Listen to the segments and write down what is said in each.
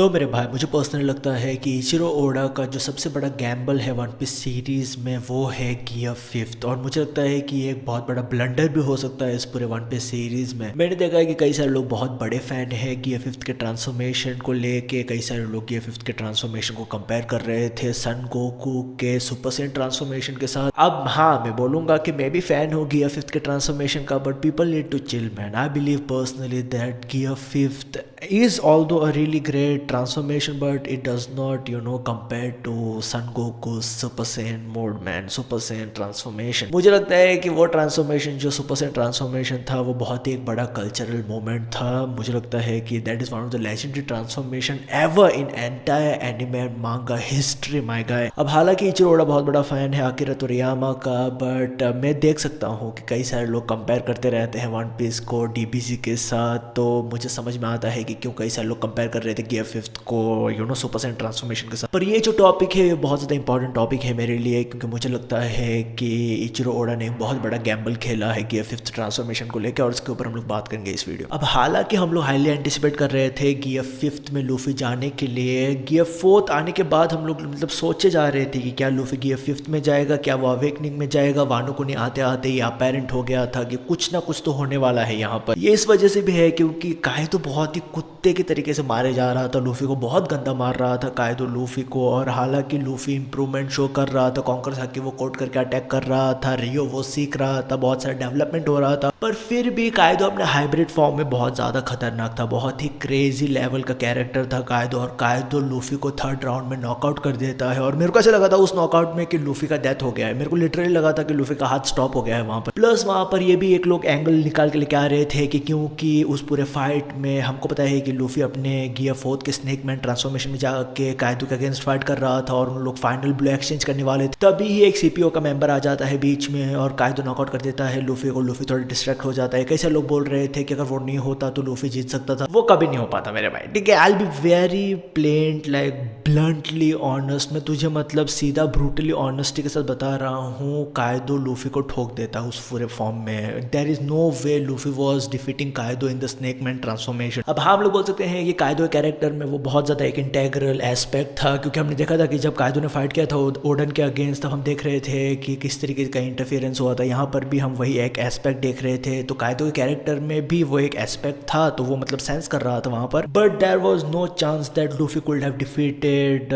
तो मेरे भाई मुझे पर्सनली लगता है कि इचिरो ओडा का जो सबसे बड़ा गैम्बल है वन पीस सीरीज़ में वो है गियर फिफ्थ। और मुझे लगता है कि ये एक बहुत बड़ा ब्लंडर भी हो सकता है इस पूरे वन पीस सीरीज़ में। मैंने देखा है कि कई सारे लोग बहुत बड़े फ़ैन हैं गियर फिफ्थ के ट्रांसफॉर्मेशन को लेके। कई सारे लोग गियर फिफ्थ के ट्रांसफॉर्मेशन को कंपेयर कर रहे थे सन गोकू के सुपर सैयन ट्रांसफॉर्मेशन के साथ। अब हाँ, मैं बोलूँगा कि मैं भी फ़ैन हूँ गियर फिफ्थ के ट्रांसफॉर्मेशन का, but people need to chill man. I believe personally that gear fifth is although a really great transformation, but it does not compare to Son Goku's Super Saiyan mode man, Super Saiyan transformation। मुझे लगता है कि वो transformation जो super Saiyan transformation था वो बहुत ही एक बड़ा कल्चरल मोमेंट था। मुझे लगता है कि that is one of the legendary transformation ever in entire anime and मांगा हिस्ट्री माय गाय। अब हालांकि इचिरो ओडा बहुत बड़ा फैन है आकिरा तोरियामा का, बट मैं देख सकता हूँ कि कई सारे लोग कंपेयर करते रहते हैं वन पीस को डीबीसी के साथ। तो मुझे समझ में आता है कि क्यों कई सारे लोग कंपेयर कर रहे थे गियर फिफ्थ को सुपर सैयन ट्रांसफॉर्मेशन के साथ। पर ये जो टॉपिक है ये बहुत ज़्यादा इंपॉर्टेंट टॉपिक है मेरे लिए, क्योंकि मुझे लगता है कि इचिरो ओडा ने एक बहुत बड़ा गैम्बल खेला है गियर फिफ्थ ट्रांसफॉर्मेशन को लेकर, और इसके ऊपर हम लोग बात करेंगे इस वीडियो। अब हालांकि हम लोग हाईली एंटिसिपेट कर रहे थे गियर फिफ्थ में लूफी जाने के लिए। गियर फोर्थ आने के बाद हम लोग मतलब सोचे जा रहे थे कि क्या लूफी गियर फिफ्थ में जाएगा, क्या वो अवेकनिंग में जाएगा। वानो को नहीं आते आते ही अपेरेंट हो गया था कि कुछ ना कुछ तो होने वाला है यहाँ पर। ये इस वजह से भी है क्योंकि काइदो बहुत ही कुत्ते के तरीके से मारे जा रहा था, लूफी को बहुत गंदा मार रहा था काइदो लूफी को। और हालांकि लूफी इंप्रूवमेंट शो कर रहा था, कॉन्कर साकी वो कोट करके अटैक कर रहा था, रियो वो सीख रहा था, बहुत सारा डेवलपमेंट हो रहा था, पर फिर भी काइदो अपने हाइब्रिड फॉर्म में बहुत ज़्यादा खतरनाक था। बहुत ही क्रेजी लेवल का कैरेक्टर था काइदो, और काइदो लूफी को थर्ड राउंड में नॉकआउट कर देता है। और मेरे को ऐसा लगा था उस नॉकआउट में कि लूफी का डेथ हो गया है। मेरे को लिटरली लगा था कि लूफी का हाथ स्टॉप हो गया है वहाँ पर। प्लस वहाँ पर ये भी एक लोग एंगल निकाल के लेके आ रहे थे कि क्योंकि उस पूरे फाइट में हमको पता है कि लूफी अपने गियर फोर्थ के स्नेक मैन ट्रांसफॉर्मेशन में जाके काइदो के अगेंस्ट फाइट कर रहा था और उन लोग फाइनल ब्लो एक्सचेंज करने वाले थे। तभी ही एक सीपीओ का मेंबर आ जाता है बीच में और काइदो नॉकआउट कर देता है लूफी को। लूफी थोड़ा डिस्ट्रैक्ट हो जाता है। कैसे लोग बोल रहे थे कि अगर वो नहीं होता तो लूफी जीत सकता था, वो कभी नहीं हो पाता मेरे भाई। ठीक है, I will be very plain like bluntly honest. मैं तुझे मतलब सीधा ब्रूटली ऑनेस्टी के साथ बता रहा हूँ, काइदो लूफी को ठोक देता उस पूरे फॉर्म में। There is no way Luffy was defeating Kaido in the snake man transformation. अब हम लोग बोल सकते हैं कि काइदो कैरेक्टर में वो बहुत ज़्यादा एक इंटेग्रल एस्पेक्ट था, क्योंकि हमने देखा था कि जब काइदो ने फाइट किया था ओडन के अगेंस्ट, तब हम देख रहे थे कि किस तरीके का इंटरफेरेंस हुआ था। यहाँ पर भी हम वही एक एस्पेक्ट देख रहे थे। तो काइदो के कैरेक्टर में भी वो एक एस्पेक्ट था, तो वो मतलब सेंस कर रहा था वहाँ पर। But there was no chance that Luffy could have defeated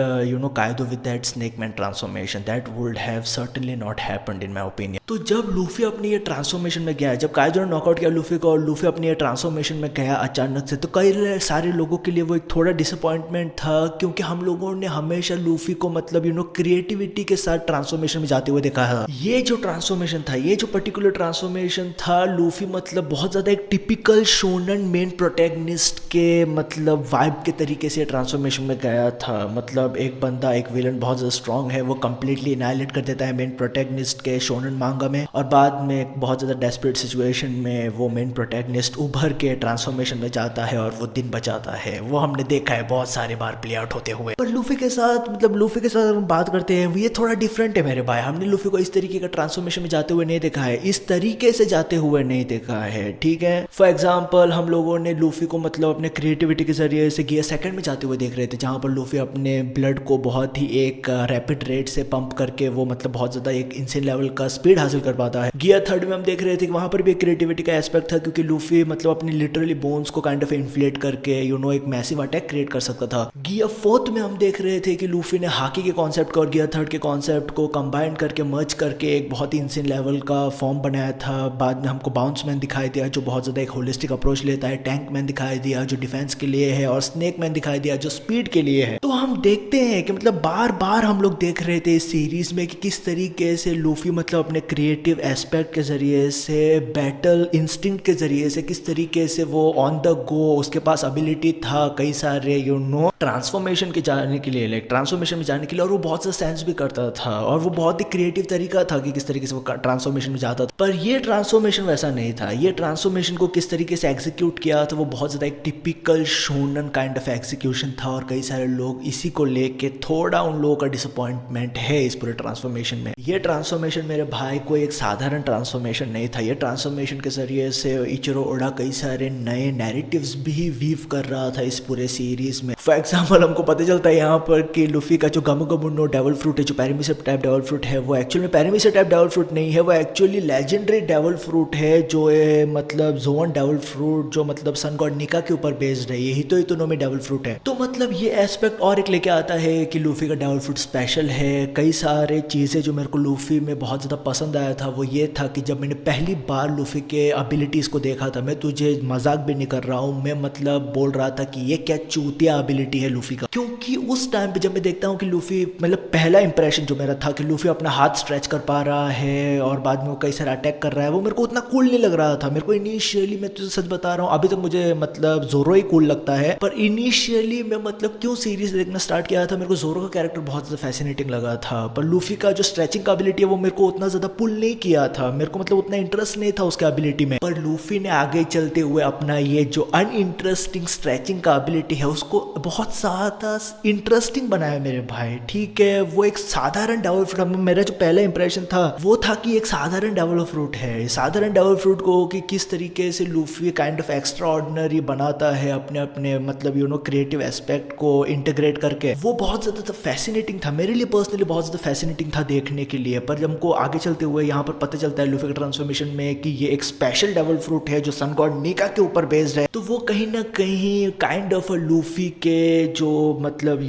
Kaido with that snake man transformation. That would have certainly not happened in my opinion. तो जब लूफी अपनी ये ट्रांसफॉर्मेशन में गया, जब काइदो ने नॉकआउट किया लूफी को और लूफी अपनी ये ट्रांसफॉर्मेशन में गया अचानक से, तो कई सारे लोगों के लिए वो एक थोड़ा डिसअपॉइंटमेंट था, क्योंकि हम लोगों ने हमेशा लूफी को मतलब क्रिएटिविटी के साथ ट्रांसफॉर्मेशन में जाते हुए देखा है। ये जो ट्रांसफॉर्मेशन था, ये जो पर्टिकुलर ट्रांसफॉर्मेशन था, लूफी मतलब बहुत ज्यादा एक टिपिकल शोनन मेन प्रोटैगनिस्ट के मतलब वाइब के तरीके से ट्रांसफॉर्मेशन में गया था। मतलब एक बंदा, एक विलन बहुत ज्यादा स्ट्रांग है, वो कंप्लीटली एनाइलेट कर देता है मेन प्रोटैगनिस्ट के शोनन मांगा में, और बाद में बहुत ज्यादा डेस्परेट सिचुएशन में वो मेन प्रोटैगनिस्ट उभर के ट्रांसफॉर्मेशन में जाता है और वो दिन बचाता है। वो हमने देखा है बहुत सारे बार प्ले आउट होते हुए। पर लूफी के साथ मतलब लूफी के साथ हम बात करते हैं, ये थोड़ा डिफरेंट है मेरे भाई। हमने लूफी को इस तरीके का ट्रांसफॉर्मेशन में जाते हुए नहीं देखा है, इस तरीके से जाते हुए नहीं देखा है। ठीक है, फॉर एग्जांपल हम लोगों ने लूफी को मतलब अपने क्रिएटिविटी के जरिए से गियर सेकंड में जाते हुए देख रहे थे, जहां पर लूफी अपने ब्लड को बहुत ही एक रैपिड रेट से पंप करके वो मतलब बहुत ज्यादा एक इंसेन लेवल का स्पीड हासिल कर पाता है। गियर थर्ड में हम देख रहे थे कि वहां पर भी एक क्रिएटिविटी का एस्पेक्ट था, क्योंकि लूफी मतलब अपनी लिटरली बोन्स को काइंड ऑफ इन्फ्लेट करके एक मैसिव अटैक क्रिएट कर सकता था। गियर फोर्थ में हम देख रहे थे कि लूफी ने हाकी के कॉन्सेप्ट को और गियर थर्ड के कॉन्सेप्ट को कंबाइन करके मर्ज करके एक बहुत ही इंसेन लेवल का फॉर्म बनाया था। बाद में हमको बाउंस मैन दिखाई दिया जो बहुत ज्यादा एक होलिस्टिक अप्रोच लेता है, टैंक मैन दिखाई दिया जो डिफेंस के लिए है, और स्नेक मैन दिखाई दिया जो स्पीड के लिए है। तो हम देखते हैं कि मतलब बार बार हम लोग देख रहे थे इस सीरीज में कि किस तरीके से लूफी मतलब अपने क्रिएटिव एस्पेक्ट के जरिए से, बैटल इंस्टिंक्ट के जरिए से, किस तरीके से वो ऑन द गो, उसके पास एबिलिटी था कई सारे ट्रांसफॉर्मेशन के जाने के लिए, लाइक ट्रांसफॉर्मेशन में जाने के लिए, और वो बहुत सा सेंस भी करता था, और वो बहुत ही क्रिएटिव तरीका था कि किस तरीके से वो ट्रांसफॉर्मेशन में जाता था। पर ये ट्रांसफॉर्मेशन वैसा नहीं था। ये ट्रांसफॉर्मेशन को किस तरीके से एग्जीक्यूट किया था, वो बहुत ज्यादा एक typical shonen kind of execution था, और कई सारे लोग इसी को लेके थोड़ा उन लोगों का डिसअपॉइंटमेंट है इस पूरे ट्रांसफॉर्मेशन में। ये ट्रांसफॉर्मेशन मेरे भाई कोई एक साधारण ट्रांसफॉर्मेशन नहीं था। ये ट्रांसफॉर्मेशन के जरिए से इचिरो ओडा कई सारे नए नैरेटिव्स भी वीव कर रहा था इस पूरे सीरीज सीरीज में। फॉर एग्जाम्पल हमको पता चलता है यहाँ पर कि लूफी का जो गमो गमो नो डेविल फ्रूट है, जो पैरामीटर टाइप डेविल फ्रूट है, वो एक्चुअली में पैरामीटर टाइप डेविल फ्रूट नहीं है, वो एक्चुअली लेजेंडरी डेविल फ्रूट है, जो है मतलब जोन डेविल फ्रूट, जो मतलब सन गॉड निका के ऊपर बेस्ड है। यही तो इतोनोमी डेविल फ्रूट है। तो मतलब ये एस्पेक्ट और एक लेके आता है कि लूफी का डेविल फ्रूट स्पेशल है। कई सारे चीजें जो मेरे को लूफी में बहुत ज्यादा पसंद आया था वो ये था कि जब मैंने पहली बार लूफी के एबिलिटीज को देखा था, मैं तुझे मजाक भी नहीं कर रहा हूँ, मैं मतलब बोल रहा था कि ये क्या चूतिया एबिलिटी है लूफी का। क्योंकि उस टाइम पे जब मैं देखता हूँ कि लूफी, मतलब पहला इंप्रेशन जो मेरा था कि लूफी अपना हाथ स्ट्रेच कर पा रहा है और बाद में वो कई सारे अटैक कर रहा है, वो मेरे को उतना कूल नहीं लग रहा था। मेरे को इनिशियली, मैं तुझे सच बता रहा हूँ, अभी तक मुझे मतलब जोरो ही कूल लगता है, पर इनिशियली मैं मतलब क्यों सीरीज देखना स्टार्ट किया था, मेरे को जोरो का कैरेक्टर बहुत ज्यादा फैसिनेटिंग लगा था। पर लूफी का जो स्ट्रेचिंग का एबिलिटी है वो मेरे को उतना ज्यादा पुल नहीं किया था, मेरे को मतलब उतना इंटरेस्ट नहीं था उसके एबिलिटी में। पर लूफी ने आगे चलते हुए अपना ये जो अनइंटरेस्टिंग स्ट्रेचिंग का एबिलिटी है उसको बहुत ज्यादा इंटरेस्टिंग बनाया मेरे भाई। ठीक है, वो एक साधारण डेविल फ्रूट, मेरा जो पहला इंप्रेशन था वो था कि एक साधारण डेविल फ्रूट है। साधारण डेविल फ्रूट को कि किस तरीके से Luffy kind of extra ordinary बनाता है अपने अपने मतलब क्रिएटिव एस्पेक्ट को इंटीग्रेट करके, वो बहुत ज्यादा फैसिनेटिंग था मेरे लिए, पर्सनली बहुत ज्यादा फैसिनेटिंग था देखने के लिए। पर जब हमको आगे चलते हुए यहाँ पर पता चलता है लूफी के ट्रांसफॉर्मेशन में कि ये एक स्पेशल डेविल फ्रूट है जो सन गॉड निका के ऊपर बेस्ड है, तो वो कहीं ना कहीं काइंड ऑफ लूफी के जो मतलब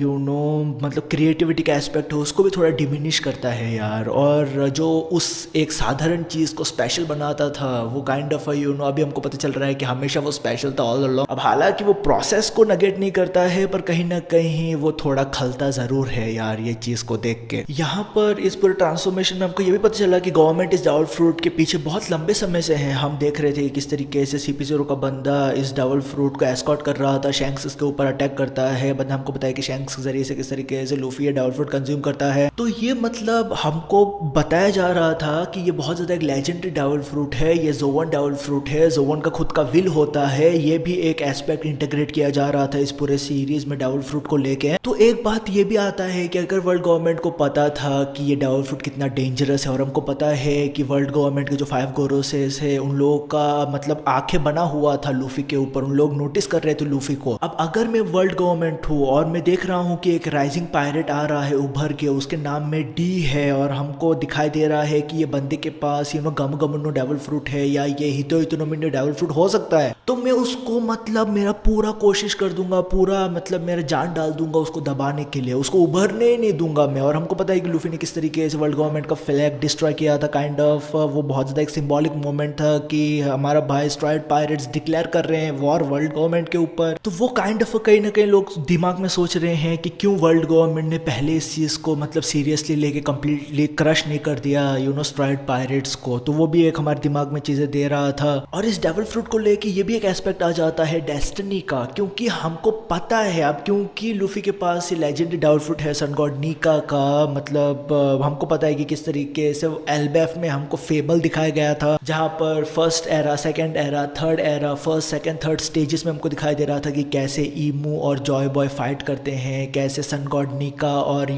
मतलब क्रिएटिविटी का एस्पेक्ट है उसको भी थोड़ा डिमिनिश करता है यार। और जो उस एक साधारण चीज को स्पेशल बनाता था वो काइंड ऑफ अभी हमको पता चल रहा है कि हमेशा वो स्पेशल था ऑल अलोंग। अब हालांकि वो प्रोसेस को नेगेट नहीं करता है, पर कहीं ना कहीं वो थोड़ा खलता जरूर है यार ये चीज को देख के। यहाँ पर इस पूरे ट्रांसफॉर्मेशन में हमको ये भी पता चला कि गवर्नमेंट इस डेविल फ्रूट के पीछे बहुत लंबे समय से है। हम देख रहे थे किस तरीके से CP0 का बंदा इस डेविल फ्रूट को एस्कॉर्ट कर रहा था, शैंक्स इसके ऊपर अटैक करता है, बंदा हमको बताया कि शैंक्स के जरिए से किस तरीके से लूफी ये डेविल फ्रूट कंज्यूम करता है। तो ये मतलब हमको बताया जा रहा था कि ये बहुत ज्यादा एक लेजेंडरी डेविल फ्रूट है, ये जोवन डेविल फ्रूट है, जोवन का खुद का विल होता है, ये भी एक एस्पेक्ट इंटीग्रेट किया जा रहा था इस पूरे सीरीज में डेविल फ्रूट को लेके। तो एक बात ये भी आता है कि अगर वर्ल्ड गवर्नमेंट को पता था कि ये डेविल फ्रूट कितना डेंजरस है, और हमको पता है कि वर्ल्ड गवर्नमेंट के जो 5 गोरोसेस है उन लोगों का मतलब आंखें बना हुआ था लूफी के ऊपर, उन लोग नोटिस कर रहे थे लूफी को। अब अगर मैं वर्ल्ड गवर्नमेंट हूँ और मैं देख रहा हूँ कि एक राइजिंग पायरेट आ रहा है उभर के, उसके नाम में डी है, और हमको दिखाई दे रहा है कि ये बंदे के पास गम गमनो डेविल फ्रूट है या ये हितो इतोनोमिनो डेविल फ्रूट हो सकता है, तो मैं उसको मतलब मेरा पूरा कोशिश कर दूंगा, पूरा मतलब मेरा जान डाल दूंगा उसको दबाने के लिए, उसको उभरने ही नहीं दूंगा मैं। और हमको पता है कि लूफी ने किस तरीके से वर्ल्ड गवर्नमेंट का फ्लैग डिस्ट्रॉय किया था, काइंड ऑफ वो बहुत ज्यादा एक सिंबॉलिक मोमेंट था कि हमारा भाई स्ट्राइड पायरेट्स डिक्लेयर कर रहे हैं वॉर वर्ल्ड गवर्नमेंट के ऊपर। तो वो काइंड ऑफ कहीं ना कहीं लोग दिमाग में सोच रहे हैं कि क्यों वर्ल्ड गवर्नमेंट ने पहले इस चीज को मतलब सीरियसली लेके कंप्लीटली क्रश नहीं कर दिया स्ट्राइड पायरेट्स को। तो वो भी एक हमारे दिमाग में चीजें दे रहा था। और इस डेविल फ्रूट को लेके ये भी एक एस्पेक्ट आ जाता है डेस्टिनी का, क्योंकि हमको पता है अब, क्योंकि लूफी के पास ये लेजेंडरी डेविल फ्रूट है सन गॉड निका का, मतलब हमको पता है कि किस तरीके से एल्बेफ में हमको फेबल दिखाया गया था, जहां पर first era, second era, third era, first second third stages में हमको दिखाई दे रहा था कि कैसे ईमू और जॉय बॉय फाइट करते हैं, कैसे सन गॉड निका और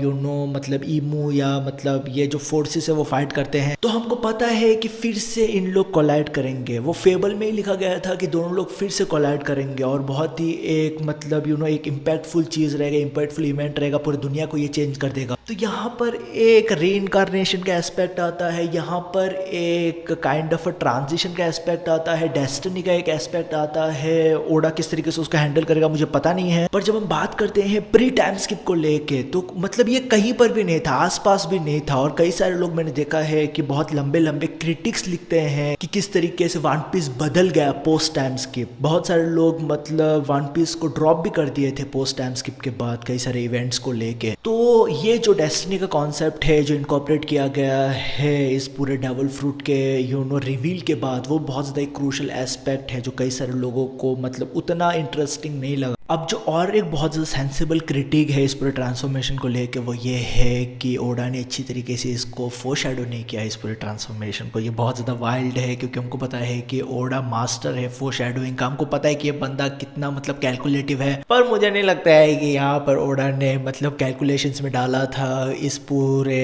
मतलब ईमू या मतलब ये जो फोर्सेस है वो फाइट करते हैं। तो हमको पता है कि फिर से इन लोग कोलाइड करेंगे, वो फेबल में ही लिखा गया था कि दोनों लोग फिर से कोलाइड करेंगे, और बहुत ही एक मतलब एक इम्पैक्टफुल चीज रहेगा, इम्पैक्टफुल इवेंट रहेगा, पूरी दुनिया को ये चेंज कर देगा। तो यहाँ पर एक रीइंकार्नेशन का एस्पेक्ट आता है, यहाँ पर एक काइंड ऑफ ट्रांजिशन का एस्पेक्ट आता है, डेस्टिनी का एक एस्पेक्ट आता है। ओडा किस तरीके से उसका हैंडल करेगा मुझे पता नहीं है, पर जब हम बात करते हैं प्री टाइम स्किप को लेके, तो मतलब ये कहीं पर भी नहीं था, आसपास भी नहीं था। और कई सारे लोग मैंने देखा है कि बहुत लंबे लंबे क्रिटिक्स लिखते हैं कि किस तरीके से वन पीस बदल गया पोस्ट टाइम स्किप। बहुत सारे लोग मतलब वन पीस को ड्रॉप भी कर दिए थे पोस्ट टाइम स्किप के बाद कई सारे इवेंट्स को लेके। तो ये जो डेस्टिनी का कॉन्सेप्ट है जो इनकॉर्पोरेट किया गया है इस पूरे डेविल फ्रूट के रिवील के बाद, वो बहुत ज़्यादा एक क्रूशल एस्पेक्ट है जो कई सारे लोगों को मतलब उतना इंटरेस्टिंग नहीं लगा। अब जो और एक बहुत ज़्यादा सेंसिबल क्रिटिक है इस पूरे ट्रांसफॉर्मेशन को लेके, वो ये है कि ओडा ने अच्छी तरीके से इसको फोरशैडो नहीं किया इस पूरे ट्रांसफॉर्मेशन को। ये बहुत ज़्यादा वाइल्ड है, क्योंकि हमको पता है कि ओडा मास्टर है फोरशैडोइंग का, हमको पता है कि ये बंदा कितना मतलब कैलकुलेटिव है। पर मुझे नहीं लगता है कि यहाँ पर ओडा ने मतलब कैलकुलेशंस में डाला था इस पूरे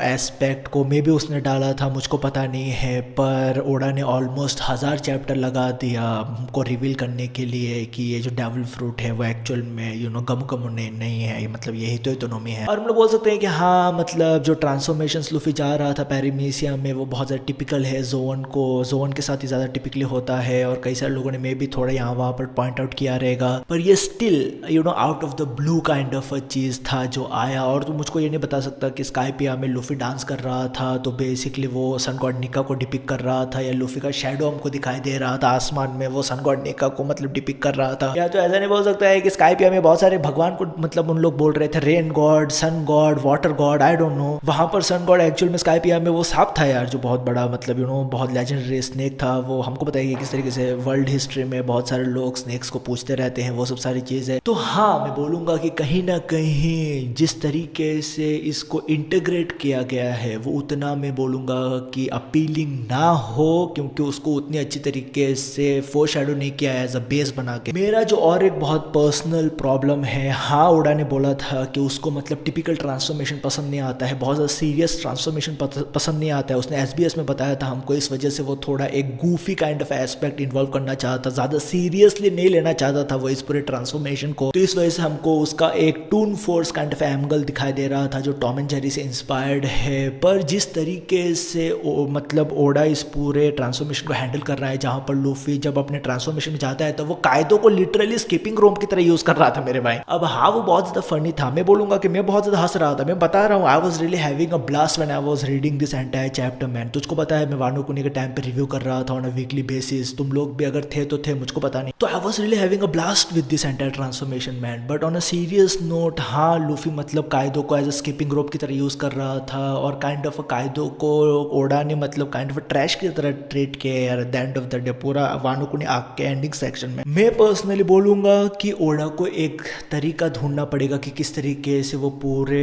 एस्पेक्ट को, मे भी उसने डाला था, मुझको पता नहीं है। पर ओडा ने ऑलमोस्ट 1000 चैप्टर लगा दिया हमको रिवील करने के लिए कि ये जो डेविल फ्रूट रूट है वो एक्चुअल में गमो नहीं है, मतलब यही तो इकोनॉमी है। और हम लोग बोल सकते हैं कि हाँ मतलब जो ट्रांसफॉर्मेशन लूफी जा रहा था पैरामीशिया में वो बहुत ज़्यादा टिपिकल है जोन के साथ ही ज़्यादा टिपिकली होता है, और कई सारे लोगों ने मे भी थोड़ा यहाँ वहाँ पर पॉइंट आउट किया रहेगा, पर ये still out of the blue kind of a चीज़ था जो आया। और तो मुझको ये नहीं बता सकता कि स्काईपिया में लूफी डांस कर रहा था तो बेसिकली वो सन गॉड निका को डिपिक कर रहा था, या लूफी का शेडो हमको दिखाई दे रहा था आसमान में, वो सन गॉड निका को मतलब डिपिक कर रहा था। या तो ऐसा नहीं बोल सकता है कि स्काईपिया में बहुत सारे भगवान को मतलब उन लोग बोल रहे थे, rain god, sun god, water god, I don't know. वहां पर सन गॉड एक्चुअल में स्काईपिया में वो सांप था यार, जो बहुत बड़ा मतलब बहुत लेजेंडरी स्नेक था। वो हमको बताइए किस तरीके से वर्ल्ड हिस्ट्री में बहुत सारे लोग स्नेक्स को पूछते रहते हैं, वो सब सारी चीज़ है। तो हाँ मैं बोलूँगा कि कहीं ना कहीं जिस तरीके से इसको इंटीग्रेट किया गया है वो उतना मैं बोलूँगा कि अपीलिंग ना हो, क्योंकि उसको उतनी अच्छी तरीके से फोरशैडो नहीं किया एज अ बेस बना के। मेरा जो और एक बहुत पर्सनल प्रॉब्लम है, हाँ ओडा ने बोला था कि उसको मतलब टिपिकल ट्रांसफॉर्मेशन पसंद नहीं आता है, बहुत ज़्यादा सीरियस ट्रांसफॉर्मेशन पसंद नहीं आता है। उसने SBS में बताया था हमको, इस वजह से वो थोड़ा एक Goofy kind of aspect involve करना चाहता, ज़्यादा सीरियसली नहीं लेना चाहता था वो इस पूरे ट्रांसफॉर्मेशन को। तो इस वजह से हमको उसका एक toon force kind of angle दिखाई दे रहा था जो टॉम एंड जेरी से इंस्पायर्ड है। पर जिस तरीके से मतलब ओडा इस पूरे ट्रांसफॉर्मेशन को हैंडल कर रहा है, जहाँ पर लूफी जब अपने ट्रांसफॉर्मेशन में जाता है तो वो कायदो को लिटरली स्किपिंग रोप की तरह यूज कर रहा था मेरे भाई। अब हाँ वो बहुत ज्यादा फनी था, मैं बोलूंगा कि मैं बहुत ज्यादा हंस रहा था। मैं बता रहा हूँ I was really having a blast when I was reading this entire chapter man. तुझको पता है मैं वानो कुनी के टाइम पे रिव्यू कर रहा था ऑन अ वीकली बेसिस, तुम लोग भी अगर थे तो थे, मुझको पता नहीं। तो I was really having a blast with this entire transformation man. But on a serious note, हाँ लूफी मतलब कायदो को एज अ स्किपिंग रोप की तरह यूज कर रहा था, और काइंड ऑफ कायदो को ओडा ने मतलब काइंड ऑफ ट्रैश की तरह ट्रीट किया यार at the end of the day, पूरा वानो कुनी आग के एंडिंग सेक्शन में। मैं पर्सनली बोलूंगा कि ओडा को एक तरीका ढूंढना पड़ेगा कि किस तरीके से वो पूरे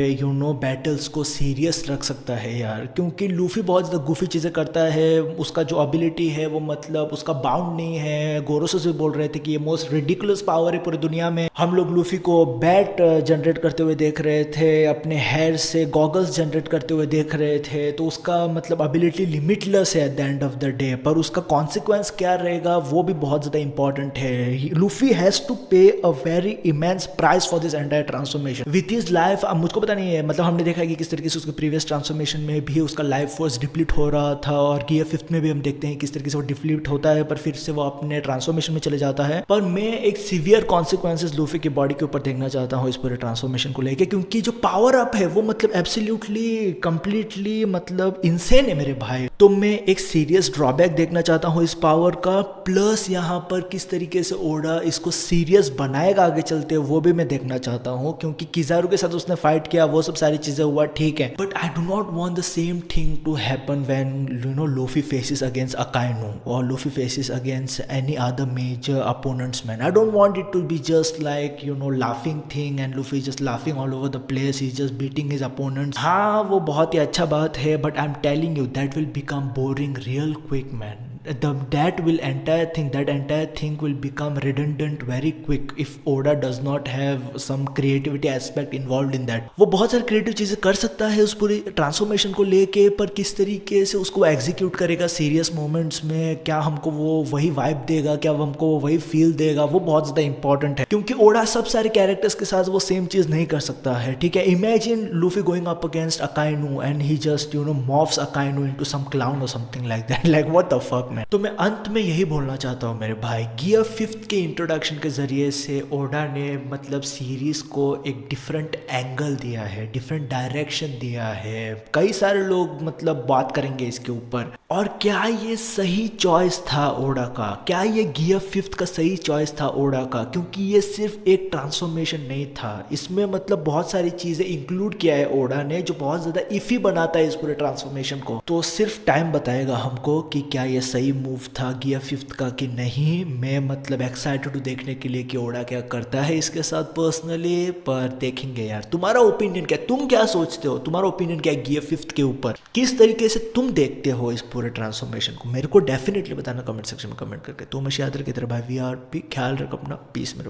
बैटल्स को सीरियस रख सकता है यार, क्योंकि लूफी बहुत ज़्यादा गुफी चीज़ें करता है। उसका जो एबिलिटी है वो मतलब उसका बाउंड नहीं है। गोरोसो से बोल रहे थे कि ये मोस्ट रिडिकुलस पावर है पूरी दुनिया में। हम लोग लूफी को बैट जनरेट करते हुए देख रहे थे, अपने हेयर से गॉगल्स जनरेट करते हुए देख रहे थे, तो उसका मतलब एबिलिटी लिमिटलेस है at the end of the day. पर उसका कॉन्सिक्वेंस क्या रहेगा वो भी बहुत ज़्यादा इंपॉर्टेंट है। लूफी हैज़ टू पे a very immense price for this entire transformation with his life. अब मुझको पता नहीं है, मतलब हमने देखा है कि किस तरीके से उसके प्रीवियस ट्रांसफॉर्मेशन में भी उसका लाइफ फोर्स डिप्लीट हो रहा था, और गियर 5 में भी हम देखते हैं किस तरीके से वो डिप्लीट होता है, पर फिर से वो अपने ट्रांसफॉर्मेशन में चले जाता है। पर मैं एक सीवियर कॉन्सिक्वेंसेस लूफी की बॉडी के ऊपर देखना चाहता हूँ इस पूरे ट्रांसफॉर्मेशन को लेके, क्योंकि जो पावर अप है वो मतलब एब्सोल्युटली कंप्लीटली मतलब इनसेन है मेरे भाई। तो मैं एक सीरियस ड्रॉबैक देखना चाहता हूँ इस पावर का, प्लस यहाँ पर किस तरीके से ओडा इसको सीरियस बनाएगा आगे चलते वो भी मैं देखना चाहता हूँ। क्योंकि किजारू के साथ उसने फाइट किया, वो सब सारी चीजें हुआ ठीक है, but I do not want the same thing to happen when Luffy faces against Akainu और Luffy faces against any other major opponents man. I don't want it to be just like laughing thing and Luffy just laughing all over the place, he just beating his opponents. हाँ वो बहुत ही अच्छा बात है, but I am telling you that will become boring real quick man. that entire thing will become redundant very quick if Oda does not have some creativity aspect involved in that. वो बहुत सारी creative चीज़ें कर सकता है उस पूरी transformation को लेके, पर किस तरीके से उसको एग्जीक्यूट करेगा सीरियस मोमेंट्स में, क्या हमको वो वही वाइब देगा, क्या हमको वो वही फील देगा, वो बहुत ज़्यादा इंपॉर्टेंट है। क्योंकि ओडा सब सारे कैरेक्टर्स के साथ वो सेम चीज़ नहीं कर सकता है, ठीक है। Imagine Luffy going up against Akainu and he just morphs Akainu into some clown or something like that, like what the fuck. तो मैं अंत में यही बोलना चाहता हूँ मेरे भाई, गियर 5 के इंट्रोडक्शन के जरिए से ओडा ने मतलब सीरीज को एक डिफरेंट एंगल दिया है, डिफरेंट डायरेक्शन दिया है। कई सारे लोग मतलब बात करेंगे इसके ऊपर, और क्या ये सही चॉइस था ओडा का, क्या ये गियर 5 का सही चॉइस था ओडा का, क्योंकि ये सिर्फ एक ट्रांसफॉर्मेशन नहीं था, इसमें मतलब बहुत सारी चीजें इंक्लूड किया है ओडा ने जो बहुत ज्यादा इफी बनाता है इस पूरे ट्रांसफॉर्मेशन को। तो सिर्फ टाइम बताएगा हमको कि क्या ये सही मूव था गियर 5 का कि नहीं। मैं मतलब एक्साइटेड हूँ देखने के लिए कि ओडा क्या करता है इसके साथ पर्सनली, पर देखेंगे यार। तुम्हारा ओपिनियन क्या, तुम क्या सोचते हो, तुम्हारा ओपिनियन क्या है गियर 5 के ऊपर, किस तरीके से तुम देखते हो इस पूरे ट्रांसफॉर्मेशन को, मेरे को डेफिनेटली बताना कमेंट सेक्शन में कमेंट करके। तो मैं याद रखे तेरे भाई, वी आर, ख्याल रख अपना, पीस मेरे भाई।